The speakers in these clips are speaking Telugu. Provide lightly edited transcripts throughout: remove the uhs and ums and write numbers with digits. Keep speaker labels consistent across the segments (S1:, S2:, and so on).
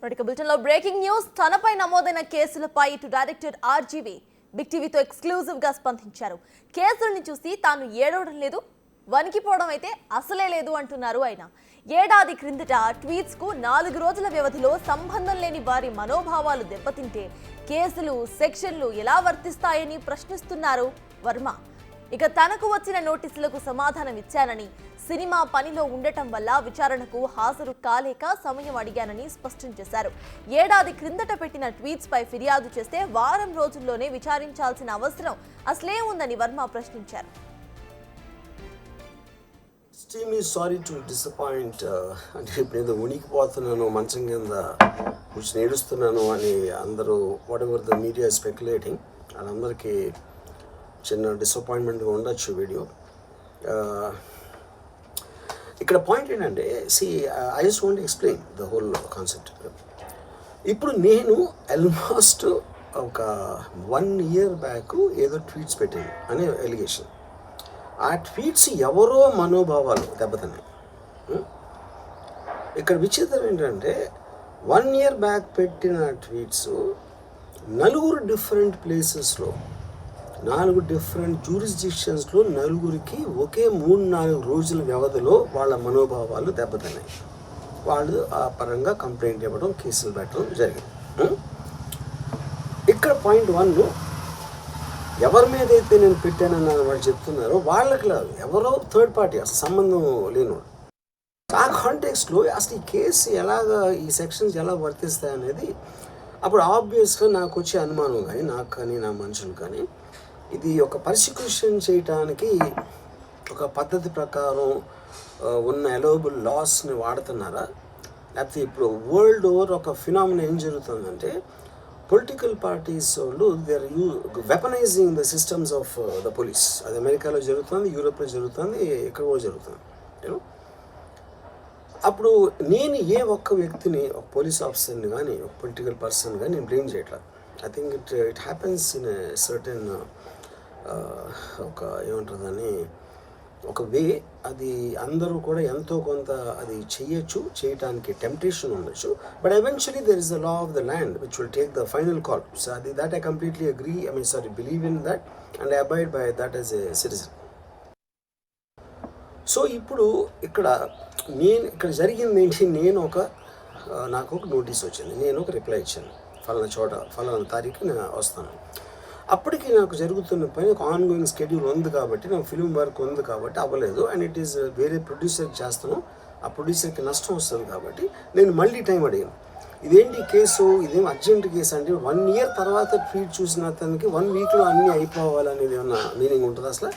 S1: బులెటిన్లో బ్రేకింగ్ న్యూస్. తనపై నమోదైన కేసులపై ఇటు డైరెక్టర్ ఆర్జీవీ బిగ్ టీవీతో ఎక్స్క్లూజివ్ గా స్పందించారు. కేసుల్ని చూసి తాను ఏడవడం లేదు, వణికిపోవడం అయితే అసలే లేదు అంటున్నారు ఆయన. ఏడాది క్రిందట ట్వీట్స్ కు 4 రోజుల వ్యవధిలో సంబంధం లేని వారి మనోభావాలు దెబ్బతింటే కేసులు, సెక్షన్లు ఎలా వర్తిస్తాయని ప్రశ్నిస్తున్నారు వర్మ. ఇక తనకు వచ్చిన నోటీసులకు సమాధానం ఇచ్చానని, సినిమా పనిలో ఉండటం వల్ల విచారణకు హాజరు కాలేక సమయం అడిగానని స్పష్టం చేశారు. ఏడాది క్రిందట పెట్టిన ట్వీట్స్ పై ఫిర్యాదు చేస్తే వారం రోజుల్లోనే విచారించాల్సిన అవసరం అసలే ఉందని వర్మ ప్రశ్నించారు.
S2: Extremely sorry to disappoint. అంటే ఇప్పుడు ఏదో ఉనికిపోతున్నాను, మంచం కింద కూర్చొని ఏడుస్తున్నాను అని అందరూ what ever the media speculating, వాళ్ళందరికీ చిన్న డిసప్పాయింట్మెంట్గా ఉండొచ్చు వీడియో. ఇక్కడ పాయింట్ ఏంటంటే, I just want explain the whole concept. ఇప్పుడు నేను ఆల్మోస్ట్ ఒక 1 year బ్యాక్ ఏదో ట్వీట్స్ పెట్టాను అనే ఎలిగేషన్. ఆ ట్వీట్స్ ఎవరో మనోభావాలు దెబ్బతిన్నాయి. ఇక్కడ విచిత్రం ఏంటంటే, 1 year బ్యాక్ పెట్టిన ట్వీట్స్ 4 డిఫరెంట్ ప్లేసెస్లో, 4 డిఫరెంట్ జ్యూరిస్డిక్షన్స్లో 4కి ఒకే 3-4 రోజుల వ్యవధిలో వాళ్ళ మనోభావాలు దెబ్బతిన్నాయి. వాళ్ళు ఆ పరంగా కంప్లైంట్ ఇవ్వడం, కేసులు పెట్టడం జరిగింది. ఇక్కడ పాయింట్ 1, ఎవరి మీద అయితే నేను పెట్టానన్న వాళ్ళు చెప్తున్నారో వాళ్ళకి లేదు, ఎవరో థర్డ్ పార్టీ, అసలు సంబంధం లేనివాడు. ఆ కాంటెక్స్ట్లో అసలు ఈ కేసు ఎలాగా, ఈ సెక్షన్స్ ఎలా వర్తిస్తాయి అనేది అప్పుడు ఆబ్వియస్గా నాకు వచ్చే అనుమానం కానీ, నాకు కానీ నా మనుషులు కానీ, ఇది ఒక పర్సిక్యూషన్ చేయటానికి ఒక పద్ధతి ప్రకారం ఉన్న అలౌబుల్ లాస్ని వాడుతున్నారా, లేకపోతే ఇప్పుడు వరల్డ్ ఓవర్ ఒక ఫినామినా ఏం జరుగుతుందంటే, పొలిటికల్ పార్టీస్ వాళ్ళు they are weaponising the systems of the police. అది అమెరికాలో జరుగుతుంది, యూరోప్లో జరుగుతుంది, ఎక్కడో జరుగుతుంది. అప్పుడు నేను ఏ ఒక్క వ్యక్తిని, ఒక పోలీస్ ఆఫీసర్ని కానీ, ఒక పొలిటికల్ పర్సన్ కానీ నేను బ్లేమ్ చేయట్లేదు. I think it happens in a certain ఒక ఏమంటుందని ఒక వే. అది అందరూ కూడా ఎంతో కొంత అది చేయటానికి టెంప్టేషన్ ఉండొచ్చు. But eventually there is the law of the land which will take the final call. So అది that I completely agree, believe in that and I abide by that as a citizen. So ఇప్పుడు ఇక్కడ జరిగింది ఏంటి, నాకు ఒక నోటీస్ వచ్చింది, నేను ఒక రిప్లై ఇచ్చాను, ఫలానా చోట ఫలానా తారీఖు నేను వస్తాను. అప్పటికి నాకు జరుగుతున్న పని ఒక ఆన్గోయింగ్ స్కెడ్యూల్ ఉంది కాబట్టి, నాకు ఫిలిం వర్క్ ఉంది కాబట్టి అవ్వలేదు. అండ్ ఇట్ ఈస్ వేరే ప్రొడ్యూసర్కి చేస్తాను, ఆ ప్రొడ్యూసర్కి నష్టం వస్తుంది కాబట్టి నేను మళ్ళీ టైం అడిగాను. ఇదేంటి కేసు, ఇదేం అర్జెంట్ కేసు అంటే 1 year తర్వాత ట్వీట్ చూసిన అతనికి 1 weekలో అన్నీ అయిపోవాలనేది ఏమన్నా మీనింగ్ ఉంటుంది అసలు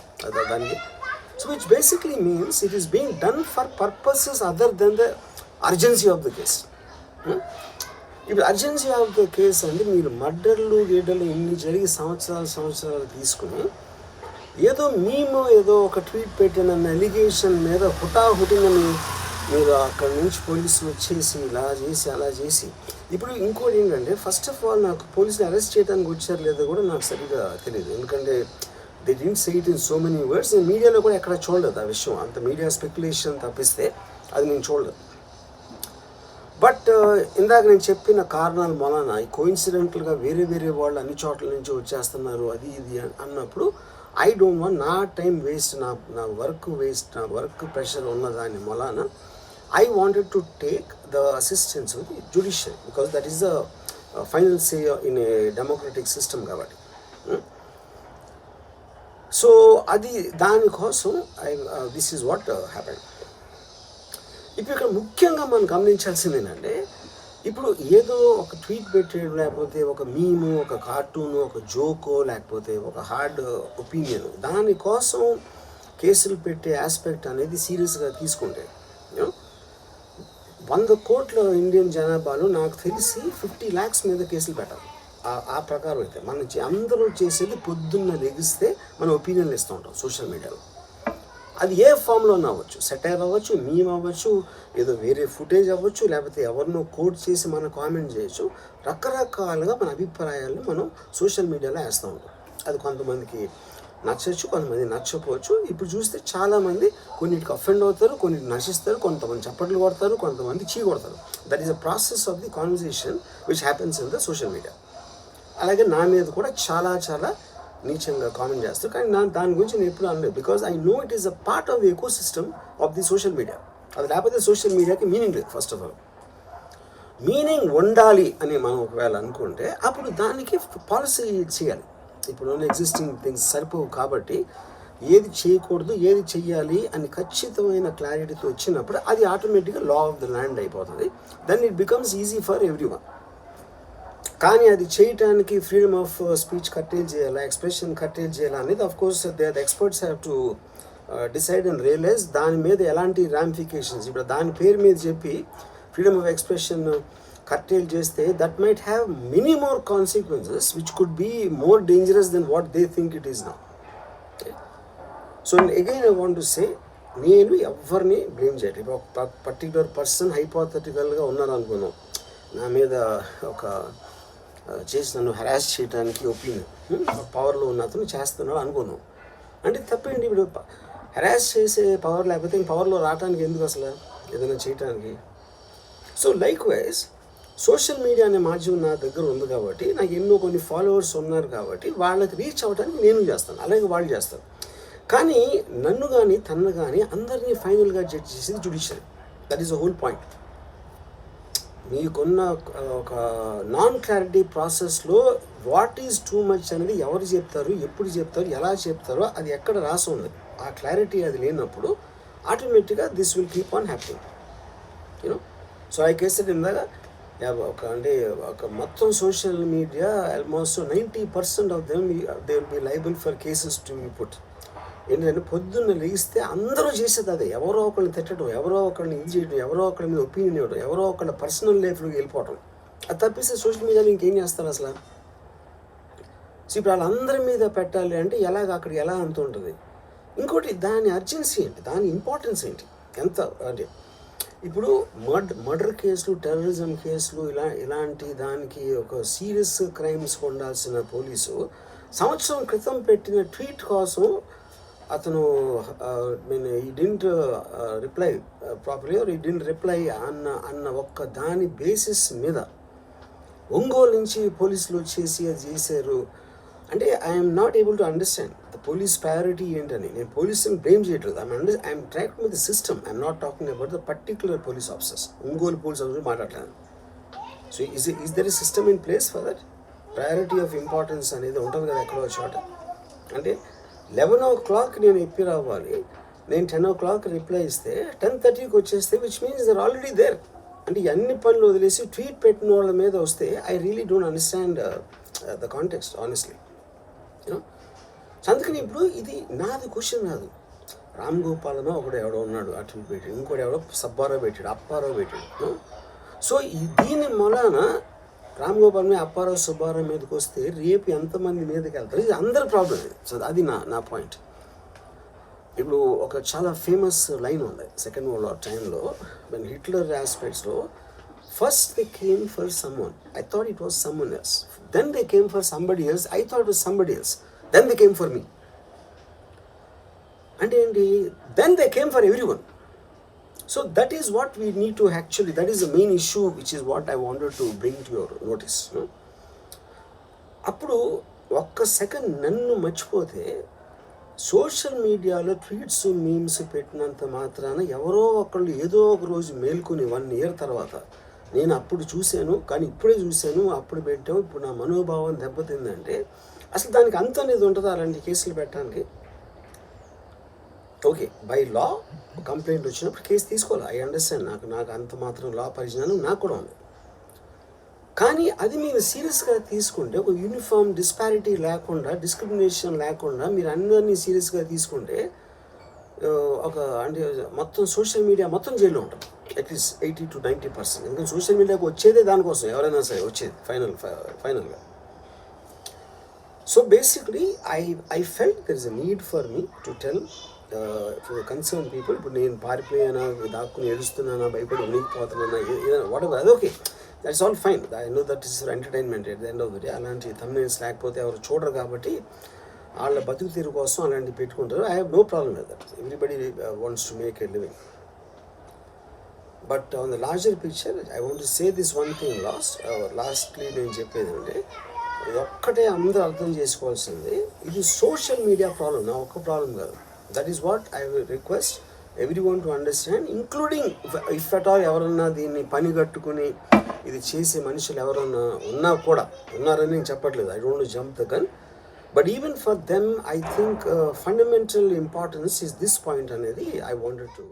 S2: దానికి? So which basically means it is being done for purposes other than the urgency of the case. ఇప్పుడు అర్జెన్సీ ఆఫ్ ద కేసు అంటే, మీరు మర్డర్లు గీడర్లు ఇన్ని జరిగి సంవత్సరాలు తీసుకుని ఏదో ఒక ట్వీట్ పెట్టిన ఎలిగేషన్ మీద హుటాహుటిన మీరు అక్కడ నుంచి పోలీసులు వచ్చేసి ఇలా చేసి అలా చేసి. ఇప్పుడు ఇంకోటి ఏంటంటే, ఫస్ట్ ఆఫ్ ఆల్ నాకు పోలీసులు అరెస్ట్ చేయడానికి వచ్చారు లేదో కూడా నాకు సరిగ్గా తెలియదు. ఎందుకంటే they didn't say it in so many words. నేను మీడియాలో కూడా ఎక్కడ చూడలేదు ఆ విషయం, అంత మీడియా స్పెక్యులేషన్ తప్పిస్తే అది నేను చూడలేదు. బట్ ఇందాక నేను చెప్పిన కారణాల వలన ఈ కోయిన్సిడెంటల్గా వేరే వాళ్ళు అన్ని చోట్ల నుంచి వచ్చేస్తున్నారు అది ఇది అన్నప్పుడు, ఐ డోంట్ వాంట్ నా టైం వేస్ట్, నా వర్క్ వేస్ట్, నా వర్క్ ప్రెషర్ ఉన్నదాని వలన I wanted to take the assistance of the judiciary, because that is the final say in a democratic system కాబట్టి. సో అది దానికోసం దిస్ ఈజ్ వాట్ హ్యాపెండ్. ఇప్పుడు ఇక్కడ ముఖ్యంగా మనం గమనించాల్సింది ఏంటంటే, ఇప్పుడు ఏదో ఒక ట్వీట్ పెట్టాడు, లేకపోతే ఒక మీము, ఒక కార్టూను, ఒక జోకో, లేకపోతే ఒక హార్డ్ ఒపీనియన్, దానికోసం కేసులు పెట్టే ఆస్పెక్ట్ అనేది సీరియస్గా తీసుకుంటే 100 కోట్ల ఇండియన్ జనాభాలో నాకు తెలిసి 50 lakhs మీద కేసులు పెట్టాలి. ఆ ప్రకారం అయితే అందరూ చేసేది పొద్దున్న లెగిస్తే మనం ఒపీనియన్లు ఇస్తూ ఉంటాం సోషల్ మీడియాలో. అది ఏ ఫామ్లో అవ్వచ్చు, సెటైర్ అవ్వచ్చు, మీమ్ అవ్వచ్చు, ఏదో వేరే ఫుటేజ్ అవ్వచ్చు, లేకపోతే ఎవరినో కోట్ చేసి మనం కామెంట్ చేయొచ్చు. రకరకాలుగా మన అభిప్రాయాలను మనం సోషల్ మీడియాలో వేస్తూ ఉంటాం. అది కొంతమందికి నచ్చచ్చు, కొంతమంది నచ్చకపోవచ్చు. ఇప్పుడు చూస్తే చాలామంది కొన్నిటికి అఫెండ్ అవుతారు, కొన్నిటికి నశిస్తారు, కొంతమంది చప్పట్లు కొడతారు, కొంతమంది చీ కొడతారు. That is a process of the conversation which happens in the social media. అలాగే నా మీద కూడా చాలా చాలా నీచంగా కామెంట్ చేస్తారు, కానీ దాని గురించి నేను ఎప్పుడు అనలేదు. Because I know it is a part of the eco system of the social media. అది లేకపోతే సోషల్ మీడియాకి మీనింగ్ లేదు. ఫస్ట్ ఆఫ్ ఆల్ మీనింగ్ ఉండాలి అని మనం ఒకవేళ అనుకుంటే అప్పుడు దానికి పాలసీ చేయాలి. ఇప్పుడు ఎగ్జిస్టింగ్ థింగ్స్ సరిపోవు కాబట్టి ఏది చేయకూడదు, ఏది చెయ్యాలి అని ఖచ్చితమైన క్లారిటీతో వచ్చినప్పుడు అది ఆటోమేటిక్గా లా ఆఫ్ ద ల్యాండ్ అయిపోతుంది. Then it becomes easy for everyone. కానీ అది చేయటానికి ఫ్రీడమ్ ఆఫ్ స్పీచ్ కట్టేల్ చేయాలా, ఎక్స్ప్రెషన్ కట్టేల్ చేయాలా అనేది of course the experts have to decide and realise. దాని మీద ఎలాంటి రామిఫికేషన్స్, ఇప్పుడు దాని పేరు మీద చెప్పి ఫ్రీడమ్ ఆఫ్ ఎక్స్ప్రెషన్ కట్టేల్ చేస్తే that might have many more consequences which could be more dangerous then what they think it is now. So again I want to say, నేను ఎవరిని బ్లేమ్ చేయట్లేదు. ఇప్పుడు ఒక పర్టికులర్ పర్సన్ హైపోథెటికల్గా ఉన్నాను అనుకున్నాం, నా మీద ఒక చేసి నన్ను హెరాస్ చేయడానికి ఒపీనియన్ పవర్లో ఉన్న అతను చేస్తున్నాడు అనుకున్నాం అంటే తప్పేంటి. ఇప్పుడు హెరాస్ చేసే పవర్ లేకపోతే పవర్లో రావడానికి ఎందుకు అసలు ఏదైనా చేయటానికి? So like wise social media అనే మాధ్యమం నా దగ్గర ఉంది కాబట్టి, నాకు ఎన్నో కొన్ని ఫాలోవర్స్ ఉన్నారు కాబట్టి వాళ్ళకి రీచ్ అవ్వడానికి నేను చేస్తాను, అలాగే వాళ్ళు చేస్తారు. కానీ నన్ను కానీ తన్ను కానీ అందరినీ ఫైనల్గా జడ్జ్ చేసేది judiciary. That is the whole point. మీకున్న ఒక నాన్ క్లారిటీ ప్రాసెస్లో వాట్ ఈజ్ టూ మచ్ అనేది ఎవరు చెప్తారు, ఎప్పుడు చెప్తారు, ఎలా చెప్తారో అది ఎక్కడ రాసి ఉంది. ఆ క్లారిటీ అది లేనప్పుడు ఆటోమేటిక్గా this will keep on happening, you know. So I cased ఇందాక ఒక మొత్తం social media almost 90% of them they will be liable for cases to be put. ఏంటంటే పొద్దున్న లేస్తే అందరూ చేసేది అదే, ఎవరో ఒకరిని తిట్టడం, ఎవరో ఒకరిని ఇది చేయడం, ఎవరో ఒకరి మీద ఒపీనియన్ ఇవ్వడం, ఎవరో ఒకళ్ళ పర్సనల్ లైఫ్లోకి వెళ్ళిపోవడం. అది తప్పిస్తే సోషల్ మీడియాలో ఇంకేం చేస్తారు అసలు? సో ఇప్పుడు వాళ్ళందరి మీద పెట్టాలి అంటే అక్కడికి ఎలా అంత ఉంటుంది? ఇంకోటి దాని అర్జెన్సీ ఏంటి, దాని ఇంపార్టెన్స్ ఏంటి, ఎంత అంటే ఇప్పుడు మర్డర్ కేసులు, టెర్రరిజం కేసులు ఇలాంటి దానికి ఒక సీరియస్ క్రైమ్స్ ఉండాల్సిన పోలీసు సంవత్సరం క్రితం పెట్టిన ట్వీట్ కోసం అతను he didn't reply properly are he didn't reply అన్న ఒక్క దాని బేసిస్ మీద ఒంగోలు నుంచి పోలీసులు వచ్చేసి అది చేశారు అంటే I'm not able to understand the police priority ఏంటని. నేను పోలీసుని బ్లేమ్ చేయట్లేదు, I'm tracking with the system, I'm not talking about the particular police officers. Ongole police officer మాట్లాడలేదు. So is there a system in place for that? Priority of importance అనేది ఉంటుంది కదా ఎక్కడో చోట. అంటే 11 o'clock నేను ఎప్పి రావాలి, నేను 10 o'clock రిప్లై ఇస్తే 10:30కి వచ్చేస్తే which means they're already there. అంటే అన్ని పనులు వదిలేసి ట్వీట్ పెట్టిన వాళ్ళ మీద వస్తే I really don't understand the context honestly. అందుకని ఇప్పుడు ఇది నాది క్వశ్చన్ కాదు. రామ్ గోపాలనో ఒకడు ఎవడో ఉన్నాడు అటు పెట్టాడు, ఇంకోటి ఎవడో సబ్బారావు పెట్టాడు, అప్పారావు పెట్టాడు. సో దీని మూలాన రామ్ గోపాల్ మీద, అప్పారావు, సుబ్బారావు మీదకి వస్తే రేపు ఎంతమంది మీదకి వెళ్తారు? ఇది అందరి ప్రాబ్లం. సో అది నా పాయింట్. ఇప్పుడు ఒక చాలా ఫేమస్ లైన్ ఉంది సెకండ్ వరల్డ్ వార్ టైంలో, వెన్ హిట్లర్ ఆస్పెక్ట్స్లో first they came for someone, I thought it was someone else, then they came for somebody else, I thought it was somebody else, then they came for me. అంటే ఏంటి? Then they came for everyone. So that is what we need to actually, that is the main issue which is what I wanted to bring to your notice. అప్పుడు ఒక్క సెకండ్ నన్ను మర్చిపోతే సోషల్ మీడియాలో ట్వీట్స్, మీమ్స్ పెట్టినంత మాత్రాన ఎవరో ఒకళ్ళు ఏదో ఒక రోజు మేల్కొని 1 year తర్వాత నేను అప్పుడు చూశాను, కానీ ఇప్పుడే చూశాను, అప్పుడు పెట్టాము, ఇప్పుడు నా మనోభావం దెబ్బతిందంటే అసలు దానికి అంత అనేది ఉంటుందా అలాంటి కేసులు పెట్టడానికి? ఓకే, బై లా కంప్లైంట్ వచ్చినప్పుడు కేసు తీసుకోవాలి, ఐ అండర్స్టాండ్. నాకు అంత మాత్రం లా పరిజ్ఞానం నాకు కూడా ఉంది. కానీ అది మీరు సీరియస్గా తీసుకుంటే, ఒక యూనిఫామ్ డిస్పారిటీ లేకుండా, డిస్క్రిమినేషన్ లేకుండా మీరు అందరినీ సీరియస్గా తీసుకుంటే ఒక అంటే మొత్తం సోషల్ మీడియా మొత్తం జైల్లో ఉంటుంది, అట్లీస్ట్ 80 to 90%. ఎందుకంటే సోషల్ మీడియాకు వచ్చేదే దానికోసం, ఎవరైనా సరే వచ్చేది ఫైనల్గా. So basically I felt there is a need for me to tell concern people. ఇప్పుడు నేను పారిపోయానా, దాక్కుని ఏడుస్తున్నానా, భయపడి ఉనికిపోతున్నానా, ఏదైనా వాట్ ఎవర్, అది okay, that's all fine. I know that is for entertainment at the end of the day. అలాంటి థంబ్నెయిల్స్ లేకపోతే ఎవరు చూడరు కాబట్టి వాళ్ళ బతుకు తీరు కోసం అలాంటివి పెట్టుకుంటారు. I have no problem with that. Everybody wants to make a living. But on the larger picture I want to say this one thing lastly నేను చెప్పేది అంటే ఇది ఒక్కటే అందరూ అర్థం చేసుకోవాల్సింది, ఇది సోషల్ మీడియా ప్రాబ్లం, నా ఒక్క ప్రాబ్లం కాదు. That is what I will request every one to understand, including if at all ఎవరన్నా దీన్ని పని కట్టుకుని ఇది చేసే మనుషులు ఎవరన్నా ఉన్నా కూడా, ఉన్నారని నేను చెప్పట్లేదు, I don't jump the gun, but even for them I think fundamental importance is this point అనేది ఐ వాంటెడ్ టు.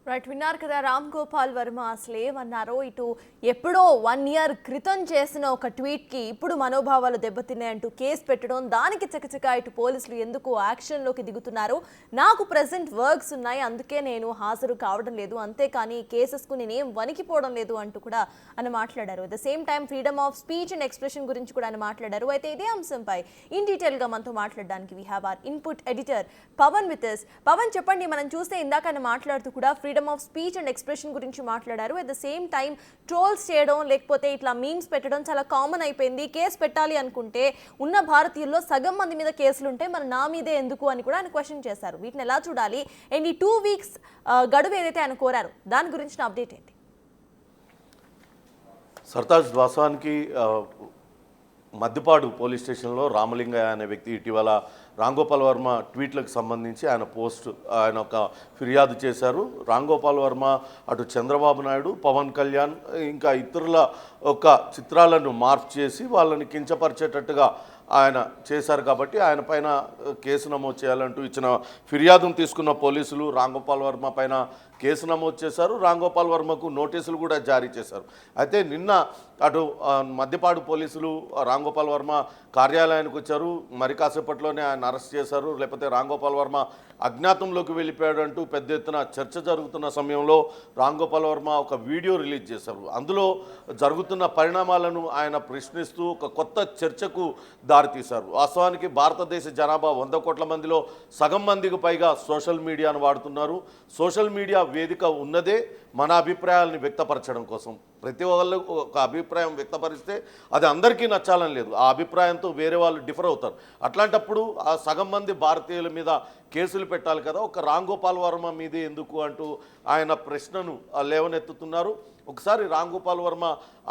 S1: రైట్, విన్నారు కదా రామ్ గోపాల్ వర్మ అసలు ఏమన్నారో. ఇటు ఎప్పుడో 1 year క్రితం చేసిన ఒక ట్వీట్కి ఇప్పుడు మనోభావాలు దెబ్బతిన్నాయంటూ కేసు పెట్టడం, దానికి చకచక ఇటు పోలీసులు ఎందుకు యాక్షన్లోకి దిగుతున్నారు, నాకు ప్రెసెంట్ వర్క్స్ ఉన్నాయి అందుకే నేను హాజరు కావడం లేదు, అంతేకాని కేసెస్కు నేనేం వణికిపోవడం లేదు అంటూ కూడా ఆయన మాట్లాడారు. At the same time freedom of speech and expression గురించి కూడా ఆయన మాట్లాడారు. అయితే ఇదే అంశంపై ఇన్ డీటెయిల్గా మనతో మాట్లాడడానికి we have our input editor Pavan with us. Pavan చెప్పండి, మనం చూస్తే ఇందాక ఆయన మాట్లాడుతూ కూడా freedom of speech and expression గురించి మాట్లాడారు. At the same time trolls చేయడం లేకపోతే ఇట్లా మీమ్స్ పెట్టడం చాలా కామన్ అయిపోయింది. కేసు పెట్టాలి అనుకుంటే ఉన్న భారతీయుల్లో సగం మంది మీద కేసులు ఉంటే మరి నా మీదే ఎందుకు అని కూడా ఆయన క్వశ్చన్ చేశారు. వీటిని ఎలా చూడాలి అండ్ ఈ 2 weeks గడువు ఏదైతే ఆయన కోరారు దాని గురించిన అప్డేట్ ఏంటి?
S3: సర్తాజ్ వాస్తవానికి మద్దిపాడు పోలీస్ స్టేషన్లో రామలింగయ్య అనే వ్యక్తి ఇటీవల రాంగోపాల్ వర్మ ట్వీట్లకు సంబంధించి ఆయన ఒక ఫిర్యాదు చేశారు. రాంగోపాల్ వర్మ అటు చంద్రబాబు నాయుడు, పవన్ కళ్యాణ్ ఇంకా ఇతరుల ఒక చిత్రాలను మార్పు చేసి వాళ్ళని కించపరిచేటట్టుగా ఆయన చేశారు కాబట్టి ఆయన పైన కేసు నమోదు చేయాలంటూ ఇచ్చిన ఫిర్యాదును తీసుకున్న పోలీసులు రాంగోపాల్ వర్మ పైన కేసు నమోదు చేశారు. రాంగోపాల్ వర్మకు నోటీసులు కూడా జారీ చేశారు. అయితే నిన్న అటు మద్దిపాడు పోలీసులు రాంగోపాల్ వర్మ కార్యాలయానికి వచ్చారు. మరి కాసేపట్లోనే ఆయన అరెస్ట్ చేశారు. లేకపోతే రాంగోపాల్ వర్మ అజ్ఞాతంలోకి వెళ్ళిపోయాడు అంటూ పెద్ద ఎత్తున చర్చ జరుగుతున్న సమయంలో రాంగోపాల్ వర్మ ఒక వీడియో రిలీజ్ చేశారు. అందులో జరుగుతున్న పరిణామాలను ఆయన ప్రశ్నిస్తూ ఒక కొత్త చర్చకు దారితీశారు. వాస్తవానికి భారతదేశ జనాభా 100 కోట్ల మందిలో సగం మందికి పైగా సోషల్ మీడియాను వాడుతున్నారు. సోషల్ మీడియా వేదిక ఉన్నదే మన అభిప్రాయాలను వ్యక్తపరచడం కోసం. ప్రతి వాళ్ళు ఒక అభిప్రాయం వ్యక్తపరిస్తే అది అందరికీ నచ్చాలని లేదు, ఆ అభిప్రాయంతో వేరే వాళ్ళు డిఫర్ అవుతారు. అట్లాంటప్పుడు ఆ సగం మంది భారతీయుల మీద కేసులు పెట్టాలి కదా, ఒక రాంగోపాల్ వర్మ మీదే ఎందుకు అంటూ ఆయన ప్రశ్నను లేవనెత్తుతున్నారు. ఒకసారి రాంగోపాల్ వర్మ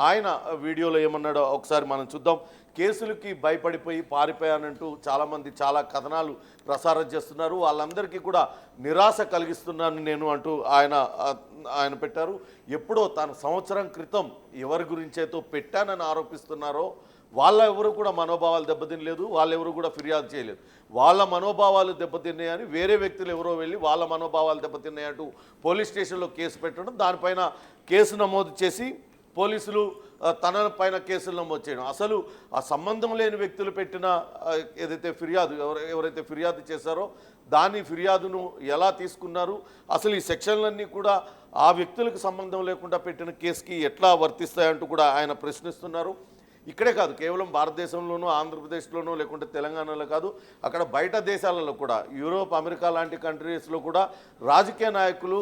S3: ఆయన వీడియోలో ఏమన్నాడో ఒకసారి మనం చూద్దాం. కేసులకి భయపడిపోయి పారిపోయానంటూ చాలామంది చాలా కథనాలు ప్రసారం చేస్తున్నారు. వాళ్ళందరికీ కూడా నిరాశ కలిగిస్తున్నాను నేను అంటూ ఆయన పెట్టారు. ఎప్పుడో తన సంవత్సరం క్రితం ఎవరి గురించైతే పెట్టానని ఆరోపిస్తున్నారో వాళ్ళ ఎవరు కూడా మనోభావాలు దెబ్బతినలేదు, వాళ్ళెవరు కూడా ఫిర్యాదు చేయలేదు. వాళ్ళ మనోభావాలు దెబ్బతిన్నాయని వేరే వ్యక్తులు ఎవరో వెళ్ళి వాళ్ళ మనోభావాలు దెబ్బతిన్నాయంటూ పోలీస్ స్టేషన్లో కేసు పెట్టడం, దానిపైన కేసు నమోదు చేసి పోలీసులు తన పైన కేసులు నమోదు చేయడం. అసలు ఆ సంబంధం లేని వ్యక్తులు పెట్టిన ఏదైతే ఫిర్యాదు ఎవరైతే ఫిర్యాదు చేశారో దాని ఫిర్యాదును ఎలా తీసుకున్నారు, అసలు ఈ సెక్షన్లన్నీ కూడా ఆ వ్యక్తులకు సంబంధం లేకుండా పెట్టిన కేసుకి ఎట్లా వర్తిస్తాయంటూ కూడా ఆయన ప్రశ్నిస్తున్నారు. ఇక్కడే కాదు, కేవలం భారతదేశంలోనూ ఆంధ్రప్రదేశ్లోనూ లేకుంటే తెలంగాణలో కాదు, అక్కడ బయట దేశాలలో కూడా యూరోప్, అమెరికా లాంటి కంట్రీస్లో కూడా రాజకీయ నాయకులు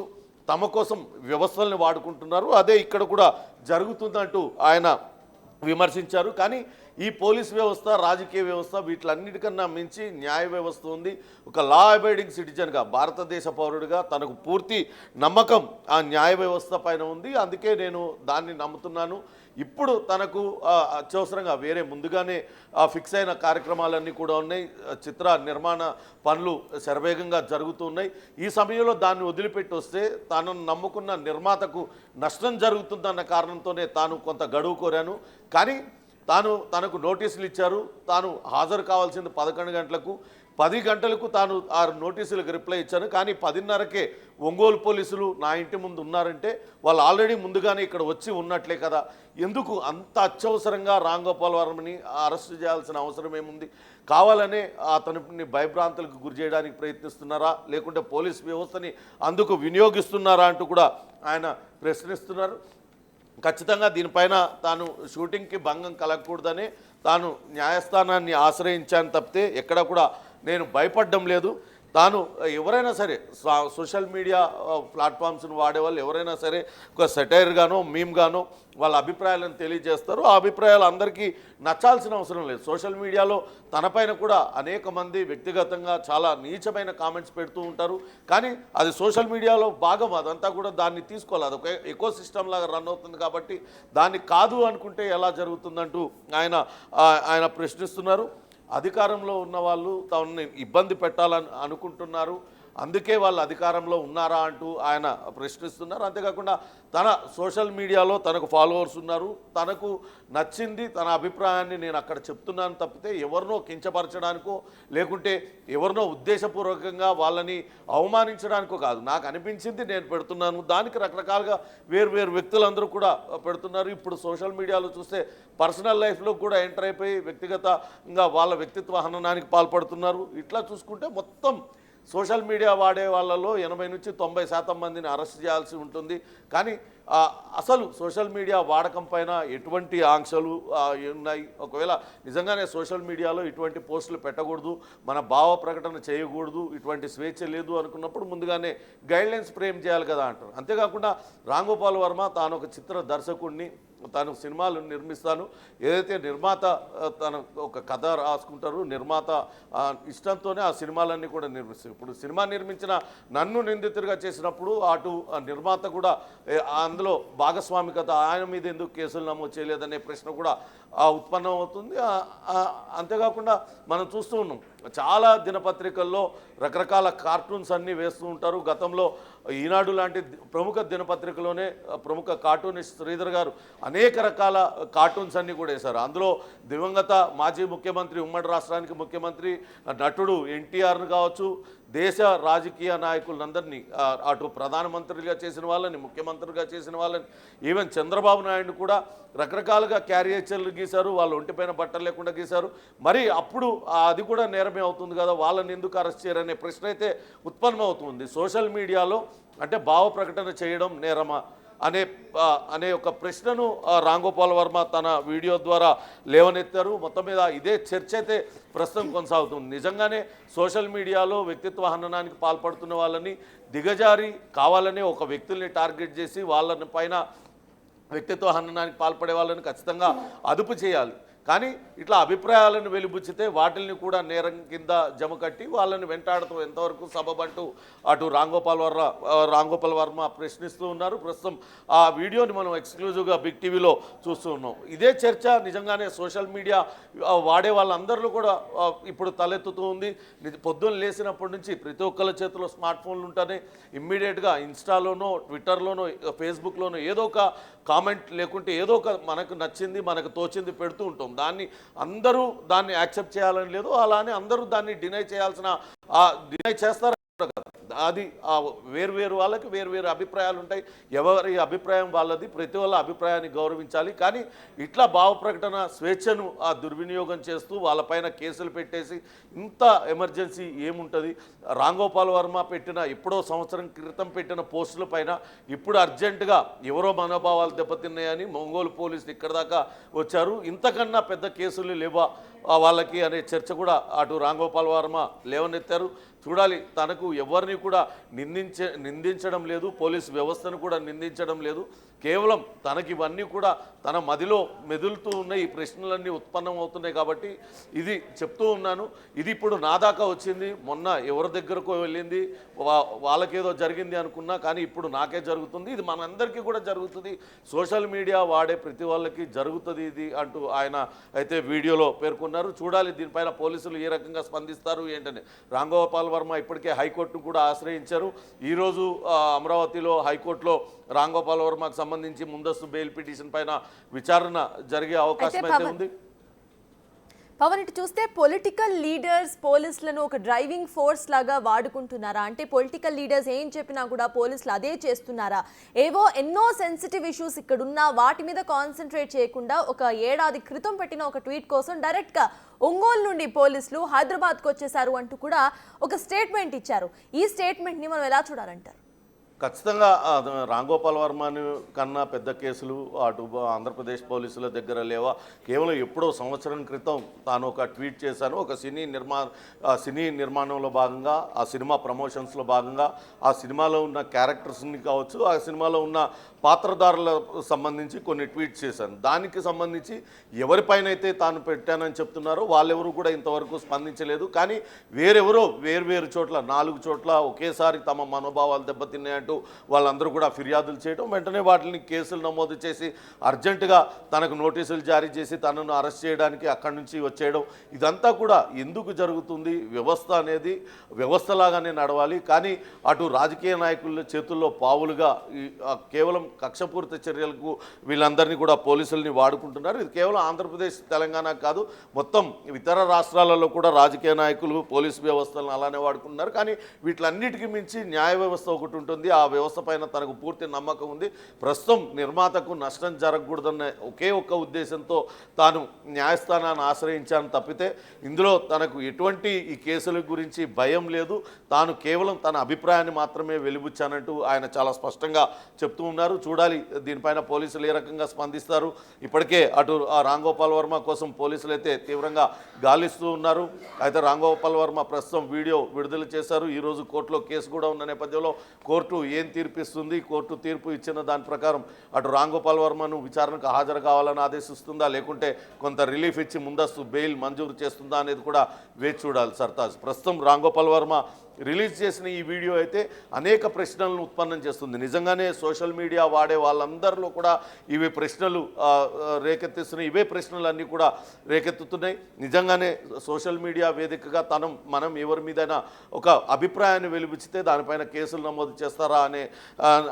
S3: తమ కోసం వ్యవస్థల్ని వాడుకుంటున్నారు. అదే ఇక్కడ కూడా జరుగుతుందంటూ ఆయన విమర్శించారు. కానీ ఈ పోలీస్ వ్యవస్థ, రాజకీయ వ్యవస్థ వీటిలన్నిటికన్నా మించి న్యాయ వ్యవస్థ ఉంది. ఒక లా అబైడింగ్ సిటిజన్గా, భారతదేశ పౌరుడిగా తనకు పూర్తి నమ్మకం ఆ న్యాయ వ్యవస్థ పైన ఉంది. అందుకే నేను దాన్ని నమ్ముతున్నాను. ఇప్పుడు తనకు అత్యవసరంగా వేరే ముందుగానే ఫిక్స్ అయిన కార్యక్రమాలన్నీ కూడా ఉన్నాయి. చిత్ర నిర్మాణ పనులు శరవేగంగా జరుగుతున్నాయి. ఈ సమయంలో దాన్ని వదిలిపెట్టి వస్తే తాను నమ్ముకున్న నిర్మాతకు నష్టం జరుగుతుందన్న కారణంతోనే తాను కొంత గడువు కోరాను. కానీ తనకు నోటీసులు ఇచ్చారు. తాను హాజరు కావాల్సింది 11 గంటలకు, 10 గంటలకు తాను ఆ నోటీసులకు రిప్లై ఇచ్చాను. కానీ 10:30కే ఒంగోలు పోలీసులు నా ఇంటి ముందు ఉన్నారంటే వాళ్ళు ఆల్రెడీ ముందుగానే ఇక్కడ వచ్చి ఉన్నట్లే కదా. ఎందుకు అంత అత్యవసరంగా రాంగోపాల్ వర్మని అరెస్టు చేయాల్సిన అవసరం ఏముంది? కావాలనే అతనిని భయభ్రాంతులకు గురి చేయడానికి ప్రయత్నిస్తున్నారా, లేకుంటే పోలీస్ వ్యవస్థని అందుకు వినియోగిస్తున్నారా అంటూ కూడా ఆయన ప్రశ్నిస్తున్నారు. ఖచ్చితంగా దీనిపైన తాను షూటింగ్కి భంగం కలగకూడదని తాను న్యాయస్థానాన్ని ఆశ్రయించాను తప్పితే ఎక్కడ కూడా నేను భయపడడం లేదు. తాను ఎవరైనా సరే సోషల్ మీడియా ప్లాట్ఫామ్స్ను వాడేవాళ్ళు ఎవరైనా సరే ఒక సెటైర్గానో మీమ్గానో వాళ్ళ అభిప్రాయాలను తెలియజేస్తారు. ఆ అభిప్రాయాలు అందరికీ నచ్చాల్సిన అవసరం లేదు. సోషల్ మీడియాలో తనపైన కూడా అనేక మంది వ్యక్తిగతంగా చాలా నీచమైన కామెంట్స్ పెడుతూ ఉంటారు. కానీ అది సోషల్ మీడియాలో భాగం, అదంతా కూడా దాన్ని తీసుకోవాలి. అదొక ఎకో సిస్టమ్ లాగా రన్ అవుతుంది కాబట్టి దాన్ని కాదు అనుకుంటే ఎలా జరుగుతుందంటూ ఆయన ప్రశ్నిస్తున్నారు. అధికారంలో ఉన్న వాళ్ళు తనని ఇబ్బంది పెట్టాలని అనుకుంటున్నారు, అందుకే వాళ్ళు అధికారంలో ఉన్నారా అంటూ ఆయన ప్రశ్నిస్తున్నారు. అంతేకాకుండా తన సోషల్ మీడియాలో తనకు ఫాలోవర్స్ ఉన్నారు, తనకు నచ్చింది తన అభిప్రాయాన్ని నేను అక్కడ చెప్తున్నాను తప్పితే ఎవరినో కించపరచడానికో లేకుంటే ఎవరినో ఉద్దేశపూర్వకంగా వాళ్ళని అవమానించడానికో కాదు. నాకు అనిపించింది నేను పెడుతున్నాను. దానికి రకరకాలుగా వేరు వ్యక్తులందరూ కూడా పెడుతున్నారు. ఇప్పుడు సోషల్ మీడియాలో చూస్తే పర్సనల్ లైఫ్లో కూడా ఎంటర్ అయిపోయి వ్యక్తిగతంగా వాళ్ళ వ్యక్తిత్వ హననానికి పాల్పడుతున్నారు. ఇట్లా చూసుకుంటే మొత్తం సోషల్ మీడియా వాడే వాళ్ళలో 80 నుంచి 90% మందిని అరెస్ట్ చేయాల్సి ఉంటుంది. కానీ అసలు సోషల్ మీడియా వాడకం పైన ఎటువంటి ఆంక్షలు ఉన్నాయి? ఒకవేళ నిజంగానే సోషల్ మీడియాలో ఇటువంటి పోస్టులు పెట్టకూడదు, మన భావ ప్రకటన చేయకూడదు, ఇటువంటి స్వేచ్ఛ లేదు అనుకున్నప్పుడు ముందుగానే గైడ్లైన్స్ ఫ్రేమ్ చేయాలి కదా అంటారు. అంతేకాకుండా రామ్ గోపాల్ వర్మ తాను ఒక చిత్ర దర్శకుడిని, తాను సినిమాలు నిర్మిస్తాను, ఏదైతే నిర్మాత తన ఒక కథ రాసుకుంటారు, నిర్మాత ఇష్టంతోనే ఆ సినిమాలన్నీ కూడా నిర్మిస్తారు. ఇప్పుడు సినిమా నిర్మించిన నన్ను నిందితుడిగా చేసినప్పుడు అటు నిర్మాత కూడా అందులో భాగస్వామికత, ఆయన మీద ఎందుకు కేసులు నమోదు చేయలేదనే ప్రశ్న కూడా ఉత్పన్నం అవుతుంది. అంతేకాకుండా మనం చూస్తూ ఉన్నాం చాలా దినపత్రికల్లో రకరకాల కార్టూన్స్ అన్నీ వేస్తూ ఉంటారు. గతంలో ఈనాడు లాంటి ప్రముఖ దినపత్రికలోనే ప్రముఖ కార్టూనిస్ట్ శ్రీధర్ గారు అనేక రకాల కార్టూన్స్ అన్నీ కూడా వేశారు. అందులో దివంగత మాజీ ముఖ్యమంత్రి, ఉమ్మడి రాష్ట్రానికి ముఖ్యమంత్రి, నటుడు ఎన్టీఆర్ను కావచ్చు, దేశ రాజకీయ నాయకులందరినీ, అటు ప్రధానమంత్రిగా చేసిన వాళ్ళని, ముఖ్యమంత్రిగా చేసిన వాళ్ళని, ఈవెన్ చంద్రబాబు నాయుడు కూడా రకరకాలుగా క్యారియేచర్లు గీశారు, వాళ్ళు ఒంటిపైన బట్టలు లేకుండా గీశారు. మరి అప్పుడు అది కూడా నేరమే అవుతుంది కదా, వాళ్ళని ఎందుకు అరెస్ట్ చేయరనే ప్రశ్న అయితే ఉత్పన్నమవుతుంది. సోషల్ మీడియాలో అంటే భావ ప్రకటన చేయడం నేరమా అనే ఒక ప్రశ్నను రామ్ గోపాల్ వర్మ తన వీడియో ద్వారా లేవనెత్తారు. మొత్తం మీద ఇదే చర్చ అయితే ప్రస్తుతం కొనసాగుతుంది. నిజంగానే సోషల్ మీడియాలో వ్యక్తిత్వ హననానికి పాల్పడుతున్న వాళ్ళని దిగజారి కావాలనే ఒక వ్యక్తుల్ని టార్గెట్ చేసి వాళ్ళని పైన వ్యక్తిత్వ హననానికి పాల్పడే వాళ్ళని ఖచ్చితంగా అదుపు చేయాలి. కానీ ఇట్లా అభిప్రాయాలను వెలిబుచ్చితే వాటిల్ని కూడా నేరం కింద జమ కట్టి వాళ్ళని వెంటాడుతూ ఎంతవరకు సబబంటూ అటు రామ్ గోపాల్ వర్మ ప్రశ్నిస్తూ ఉన్నారు. ప్రస్తుతం ఆ వీడియోని మనం ఎక్స్క్లూజివ్గా బిగ్ టీవీలో చూస్తూ ఉన్నాం. ఇదే చర్చ నిజంగానే సోషల్ మీడియా వాడే వాళ్ళందరిలో కూడా ఇప్పుడు తలెత్తుతూ ఉంది. పొద్దున్న లేచినప్పటి నుంచి ప్రతి ఒక్కళ్ళ చేతిలో స్మార్ట్ ఫోన్లు ఉంటేనే ఇమ్మీడియట్గా ఇన్స్టాలోనో, ట్విట్టర్లోనో, ఫేస్బుక్లోనో ఏదో ఒక కామెంట్ లేకుంటే ఏదో ఒక మనకు నచ్చింది, మనకు తోచింది పెడుతూ ఉంటాం. అందరూ దాన్ని యాక్సెప్ట్ చేయాలని లేదు, అలానే అందరూ దాన్ని డినై చేస్తారు. అది వేరు వాళ్ళకి వేరు అభిప్రాయాలు ఉంటాయి. ఎవరి అభిప్రాయం వాళ్ళది, ప్రతి వాళ్ళ అభిప్రాయాన్ని గౌరవించాలి. కానీ ఇట్లా భావ ప్రకటన స్వేచ్ఛను దుర్వినియోగం చేస్తూ వాళ్ళపైన కేసులు పెట్టేసి ఇంత ఎమర్జెన్సీ ఏముంటుంది? రామ్ గోపాల్ వర్మ ఎప్పుడో సంవత్సరం క్రితం పెట్టిన పోస్టుల పైన ఇప్పుడు అర్జెంటుగా ఎవరో మనోభావాలు దెబ్బతిన్నాయని ఒంగోలు పోలీసులు ఇక్కడ దాకా వచ్చారు. ఇంతకన్నా పెద్ద కేసులు లేవా వాళ్ళకి అనే చర్చ కూడా అటు రామ్ గోపాల్ వర్మ లేవనెత్తారు. చూడాలి, తనకు ఎవరిని కూడా నిందించడం లేదు, పోలీస్ వ్యవస్థను కూడా నిందించడం లేదు. కేవలం తనకి ఇవన్నీ కూడా తన మదిలో మెదులుతూ ఉన్నాయి, ఈ ప్రశ్నలన్నీ ఉత్పన్నం అవుతున్నాయి. కాబట్టి ఇది చెప్తూ ఉన్నాను. ఇది ఇప్పుడు నా దాకా వచ్చింది, మొన్న ఎవరి దగ్గరకు వెళ్ళింది, వాళ్ళకేదో జరిగింది అనుకున్నా, కానీ ఇప్పుడు నాకే జరుగుతుంది. ఇది మనందరికీ కూడా జరుగుతుంది, సోషల్ మీడియా వాడే ప్రతి వాళ్ళకి జరుగుతుంది ఇది అంటూ ఆయన అయితే వీడియోలో పేర్కొన్నారు. చూడాలి దీనిపైన పోలీసులు ఏ రకంగా స్పందిస్తారు ఏంటని. రామ్ గోపాల్ వర్మ ఇప్పటికే హైకోర్టును కూడా ఆశ్రయించారు. ఈరోజు అమరావతిలో హైకోర్టులో రామ్ గోపాల్ వర్మకు సంబంధించి ముందస్తు బెయిల్ పిటిషన్ పైన విచారణ జరిగే అవకాశం అయితే ఉంది.
S1: పవన్, ఇటు చూస్తే పొలిటికల్ లీడర్స్ పోలీసులను ఒక డ్రైవింగ్ ఫోర్స్ లాగా వాడుకుంటున్నారా? అంటే పొలిటికల్ లీడర్స్ ఏం చెప్పినా కూడా పోలీసులు అదే చేస్తున్నారా? ఎన్నో సెన్సిటివ్ ఇష్యూస్ ఇక్కడ ఉన్నా వాటి మీద కాన్సన్ట్రేట్ చేయకుండా ఒక ఏడాది క్రితం పెట్టిన ఒక ట్వీట్ కోసం డైరెక్ట్గా ఒంగోలు నుండి పోలీసులు హైదరాబాద్కు వచ్చేసారు అంటూ కూడా ఒక స్టేట్మెంట్ ఇచ్చారు. ఈ స్టేట్మెంట్ని మనం ఎలా చూడాలంటారు?
S3: ఖచ్చితంగా రాంగోపాల్ వర్మని కన్నా పెద్ద కేసులు అటు ఆంధ్రప్రదేశ్ పోలీసుల దగ్గర లేవా. కేవలం ఎప్పుడో సంవత్సరం క్రితం తాను ఒక ట్వీట్ చేశాను. ఒక సినీ నిర్మాణంలో భాగంగా, ఆ సినిమా ప్రమోషన్స్లో భాగంగా, ఆ సినిమాలో ఉన్న క్యారెక్టర్స్ని కావచ్చు, ఆ సినిమాలో ఉన్న పాత్రధారులకు సంబంధించి కొన్ని ట్వీట్స్ చేశాను. దానికి సంబంధించి ఎవరిపైన అయితే తాను పెట్టానని చెప్తున్నారో వాళ్ళెవరూ కూడా ఇంతవరకు స్పందించలేదు. కానీ వేరెవరో వేరు చోట్ల 4 చోట్ల ఒకేసారి తమ మనోభావాలు దెబ్బతిన్నాయంటూ వాళ్ళందరూ కూడా ఫిర్యాదులు చేయడం, వెంటనే వాటిని కేసులు నమోదు చేసి అర్జెంటుగా తనకు నోటీసులు జారీ చేసి తనను అరెస్ట్ చేయడానికి అక్కడి నుంచి వచ్చేయడం, ఇదంతా కూడా ఎందుకు జరుగుతుంది? వ్యవస్థ అనేది వ్యవస్థలాగానే నడవాలి. కానీ అటు రాజకీయ నాయకుల చేతుల్లో పావులుగా కేవలం కక్షపూరిత చర్యలకు వీళ్ళందరినీ కూడా పోలీసుల్ని వాడుకుంటున్నారు. ఇది కేవలం ఆంధ్రప్రదేశ్, తెలంగాణ కాదు, మొత్తం ఇతర రాష్ట్రాలలో కూడా రాజకీయ నాయకులు పోలీసు వ్యవస్థలను అలానే వాడుకుంటున్నారు. కానీ వీటిలన్నిటికీ మించి న్యాయ వ్యవస్థ ఒకటి ఉంటుంది. ఆ వ్యవస్థ పైన తనకు పూర్తి నమ్మకం ఉంది. ప్రస్తుతం నిర్మాతకు నష్టం జరగకూడదన్న ఒకే ఒక్క ఉద్దేశంతో తాను న్యాయస్థానాన్ని ఆశ్రయించాను తప్పితే ఇందులో తనకు ఎటువంటి ఈ కేసుల గురించి భయం లేదు. తాను కేవలం తన అభిప్రాయాన్ని మాత్రమే వెలిబుచ్చానంటూ ఆయన చాలా స్పష్టంగా చెప్తూ ఉన్నారు. చూడాలి దీనిపైన పోలీసులు ఏ రకంగా స్పందిస్తారు. ఇప్పటికే అటు ఆ రాంగోపాల్ వర్మ కోసం పోలీసులు అయితే తీవ్రంగా గాలిస్తూ ఉన్నారు. అయితే రాంగోపాల్ వర్మ ప్రస్తుతం వీడియో విడుదల చేశారు. ఈరోజు కోర్టులో కేసు కూడా ఉన్న నేపథ్యంలో కోర్టు ఏం తీర్పు ఇస్తుంది, కోర్టు తీర్పు ఇచ్చిన దాని ప్రకారం అటు రాంగోపాల్ వర్మను విచారణకు హాజరు కావాలని ఆదేశిస్తుందా, లేకుంటే కొంత రిలీఫ్ ఇచ్చి ముందస్తు బెయిల్ మంజూరు చేస్తుందా అనేది కూడా వేచి చూడాలి సర్తాజ్. ప్రస్తుతం రాంగోపాల్ వర్మ రిలీజ్ చేసిన ఈ వీడియో అయితే అనేక ప్రశ్నలను ఉత్పన్నం చేస్తుంది. నిజంగానే సోషల్ మీడియా వాడే వాళ్ళందరిలో కూడా ఇవే ప్రశ్నలు రేకెత్తిస్తున్నాయి. ఇవే ప్రశ్నలన్నీ కూడా రేకెత్తుతున్నాయి. నిజంగానే సోషల్ మీడియా వేదికగా మనం ఎవరి మీదైనా ఒక అభిప్రాయాన్ని వెలిబుచ్చితే దానిపైన కేసులు నమోదు చేస్తారా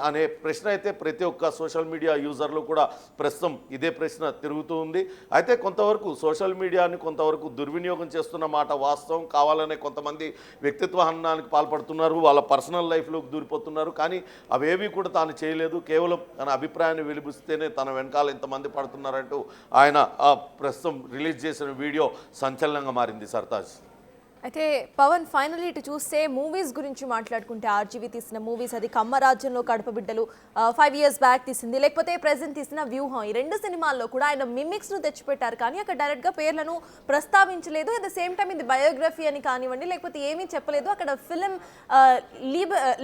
S3: అనే ప్రశ్న అయితే ప్రతి ఒక్క సోషల్ మీడియా యూజర్లు కూడా ప్రస్తుతం ఇదే ప్రశ్న తిరుగుతూ ఉంది. అయితే కొంతవరకు సోషల్ మీడియాని కొంతవరకు దుర్వినియోగం చేస్తున్న మాట వాస్తవం. కావాలనే కొంతమంది వ్యక్తిత్వ హననానికి పాల్పడుతున్నారు, వాళ్ళ పర్సనల్ లైఫ్లోకి దూరిపోతున్నారు. కానీ అవేవి కూడా తాను చేయలేదు. కేవలం తన అభిప్రాయాన్ని వెలిబుస్తేనే తన వెనకాల ఎంతమంది పడుతున్నారంటూ ఆయన ప్రస్తుతం రిలీజ్ చేసిన వీడియో సంచలనంగా మారింది సర్తాజ్.
S1: అయితే పవన్, ఫైనలీ ఇటు చూస్తే మూవీస్ గురించి మాట్లాడుకుంటే ఆర్జీవి తీసిన మూవీస్, అది కమ్మరాజ్యంలో కడప బిడ్డలు 5 years బ్యాక్ తీసింది, లేకపోతే ప్రెజెంట్ తీసిన వ్యూహం, ఈ 2 సినిమాల్లో కూడా ఆయన మిమిక్స్ను తెచ్చిపెట్టారు. కానీ అక్కడ డైరెక్ట్గా పేర్లను ప్రస్తావించలేదు. అట్ ద సేమ్ టైం ఇది బయోగ్రఫీ అని కానివ్వండి, లేకపోతే ఏమీ చెప్పలేదు. అక్కడ ఫిలిం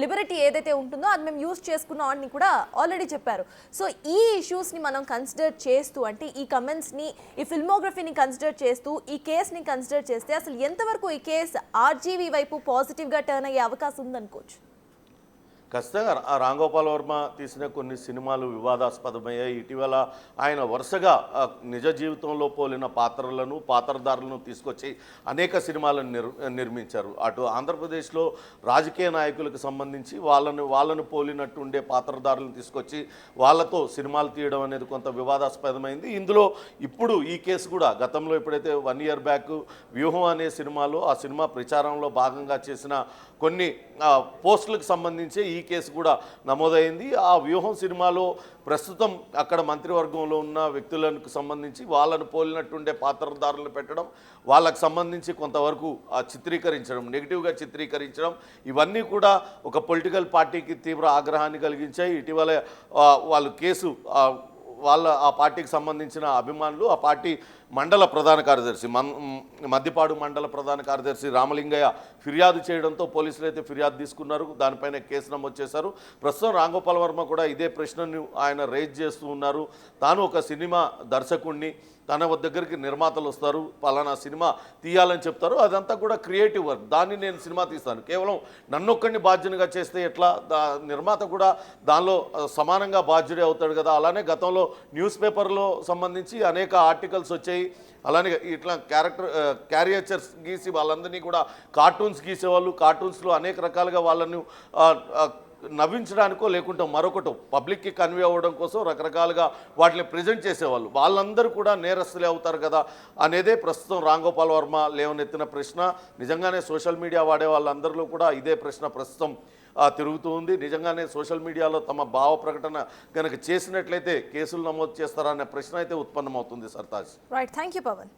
S1: లిబరిటీ ఏదైతే ఉంటుందో అది మేము యూజ్ చేసుకున్నాం అని కూడా ఆల్రెడీ చెప్పారు. సో ఈ ఇష్యూస్ని మనం కన్సిడర్ చేస్తూ, అంటే ఈ కమెంట్స్ని, ఈ ఫిల్మోగ్రఫీని కన్సిడర్ చేస్తూ, ఈ కేసుని కన్సిడర్ చేస్తే అసలు ఎంతవరకు ఈ కేసు ఆర్జీవి వైపు పాజిటివ్గా టర్న్ అయ్యే అవకాశం ఉందనుకోవచ్చు?
S3: ఖచ్చితంగా రాంగోపాల్ వర్మ తీసిన కొన్ని సినిమాలు వివాదాస్పదమయ్యాయి. ఇటీవల ఆయన వరుసగా నిజ జీవితంలో పోలిన పాత్రధారులను తీసుకొచ్చి అనేక సినిమాలను నిర్మించారు. అటు ఆంధ్రప్రదేశ్లో రాజకీయ నాయకులకు సంబంధించి వాళ్ళను పోలినట్టు ఉండే పాత్రధారులను తీసుకొచ్చి వాళ్ళతో సినిమాలు తీయడం అనేది కొంత వివాదాస్పదమైంది. ఇందులో ఇప్పుడు ఈ కేసు కూడా గతంలో ఎప్పుడైతే 1 year బ్యాక్ వ్యూహం అనే సినిమాలో ఆ సినిమా ప్రచారంలో భాగంగా చేసిన కొన్ని పోస్టులకు సంబంధించి ఈ కేసు కూడా నమోదైంది. ఆ వ్యూహం సినిమాలో ప్రస్తుతం అక్కడ మంత్రివర్గంలో ఉన్న వ్యక్తులకు సంబంధించి వాళ్ళను పోలినట్టుండే పాత్రధారులను పెట్టడం, వాళ్ళకు సంబంధించి కొంతవరకు చిత్రీకరించడం, నెగిటివ్గా చిత్రీకరించడం, ఇవన్నీ కూడా ఒక పొలిటికల్ పార్టీకి తీవ్ర ఆగ్రహాన్ని కలిగించాయి. ఇటీవల వాళ్ళు కేసు ఆ పార్టీకి సంబంధించిన అభిమానులు, ఆ పార్టీ మండల ప్రధాన కార్యదర్శి మద్దిపాడు మండల ప్రధాన కార్యదర్శి రామలింగయ్య ఫిర్యాదు చేయడంతో పోలీసులు అయితే ఫిర్యాదు తీసుకున్నారు. దానిపైన కేసు నమోదు చేశారు. ప్రస్తుతం రాంగోపాల్ వర్మ కూడా ఇదే ప్రశ్నను ఆయన రేజ్ చేస్తూ ఉన్నారు. తాను ఒక సినిమా దర్శకుడిని, తన దగ్గరికి నిర్మాతలు వస్తారు, పలానా సినిమా తీయాలని చెప్తారు, అదంతా కూడా క్రియేటివ్ వర్క్, దాన్ని నేను సినిమా తీస్తాను, కేవలం నన్నొక్కడిని బాధ్యునిగా చేస్తే ఎట్లా, నిర్మాత కూడా దానిలో సమానంగా బాధ్యుడే అవుతాడు కదా. అలానే గతంలో న్యూస్ పేపర్లో సంబంధించి అనేక ఆర్టికల్స్ వచ్చాయి. అలానే ఇట్లా క్యారియేచర్స్ గీసి వాళ్ళందరినీ కూడా కార్టూన్స్ గీసేవాళ్ళు, కార్టూన్స్లో అనేక రకాలుగా వాళ్ళను నవ్వించడానికో లేకుంటే మరొకటో పబ్లిక్కి కన్వే అవ్వడం కోసం రకరకాలుగా వాటిని ప్రజెంట్ చేసేవాళ్ళు, వాళ్ళందరూ కూడా నేరస్తులే అవుతారు కదా అనేదే ప్రస్తుతం రాంగోపాల్ వర్మ లేవనెత్తిన ప్రశ్న. నిజంగానే సోషల్ మీడియా వాడే వాళ్ళందరిలో కూడా ఇదే ప్రశ్న ప్రస్తుతం తిరుగుతూ ఉంది. నిజంగానే సోషల్ మీడియాలో తమ భావ ప్రకటన కనుక చేసినట్లయితే కేసులు నమోదు చేస్తారా అనే ప్రశ్న అయితే ఉత్పన్నమవుతుంది Sartaj.
S1: Right, thank you Pawan.